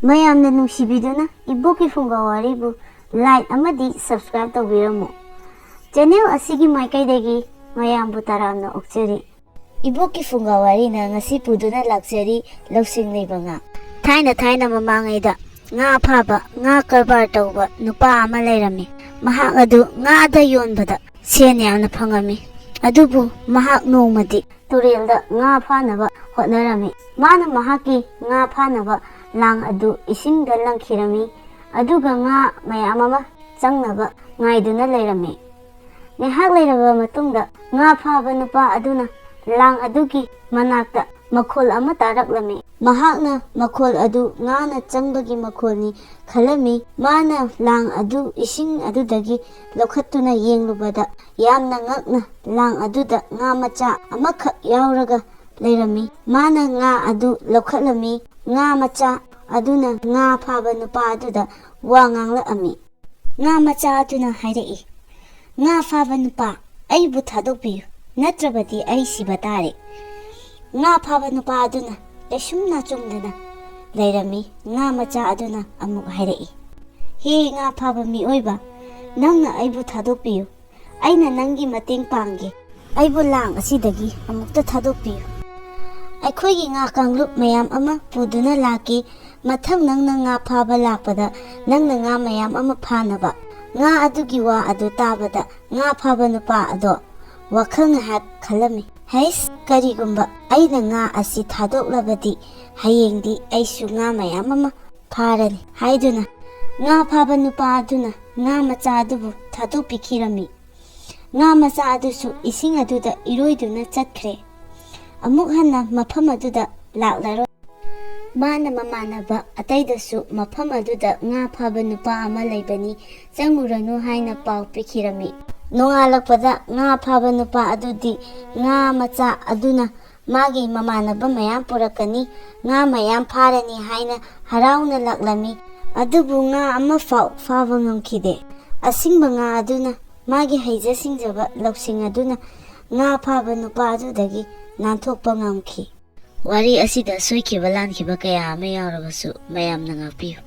mayamna nungsibiduna iboki Phunga waribu like amadi subscribe tawbiramu. Channel asigi maikaidagi mayambu taramna okchari. Iboki Phunga wari na ngasi puduna lakchari lausing leiba nga. Thaina mamangaida nga phaba nga karbar tawba nupa ama lairami. Mahak adu nga da yonbada sen yamna phangami. Adubu mahak nongmadi turelda nga phanaba hotnarami. Mana mahaki nga phanaba lang adu isingda langkhirami. Aduga nga mayam ama changnaba ngaiduna lairami. Ngahak lairaba matungda nga phaba nupa aduna lang adugi manakta makhol ama taraklami. Mahakna makhol adu nga na changbagi makholni khalami. Mana lang adu ising adudagi lokhattuna yenglubada yamna ngakna lang aduda nga macha amakha yauraga lairami. Mana nga adu lokhatlami. Nga macha aduna nga phaba nupa aduda wa nganglaami. Nga macha aduna hairei. Nga phaba nupa aibu thadokpiyu natrabadi ai siba tare. Nga phaba nupa aduna lesumna chungdana lairami. Nga macha aduna amuk hairei. He nga phaba mioiba nangna aibu thadokpiyu. Aina nangi mateng pangge. Aibu lang asidagi amukta thadokpiyu. Aikhoigi nga kanglup mayam ama puduna laki. Mathang nangna nga phaba lakpada nangna nga mayam ama phanaba. Nga adugi wa adu tabada nga phaba nupa ado wakhang hat khalami. Hais karigumba aina nga asi thadoklabadi hayengdi aisu nga mayam ama pharani haiduna nga phaba nupa aduna nga macha adubu thadokpikhirami. Nga macha adusu ising aduda iroiduna chatkre. Amuk hanna mafam aduda laklaro. Mana mamanaba ataidasu mafam aduda nga phaba nupa ama laibani changuranu haina paw pikhirami. Nongalakpada nga phaba nupa adudi nga macha aduna magi mamanaba mayam purakani nga mayam pharani haina harauna laklami. Adubu nga ama phaba ngamkhide. Asingba nga aduna magi haija singjaba lausing aduna nga phaba nupa adudagi nanthokpa ngamkhi. Wari asida soikiba lankhiba kaya ama yaurabasu mayamna ngakpiyu.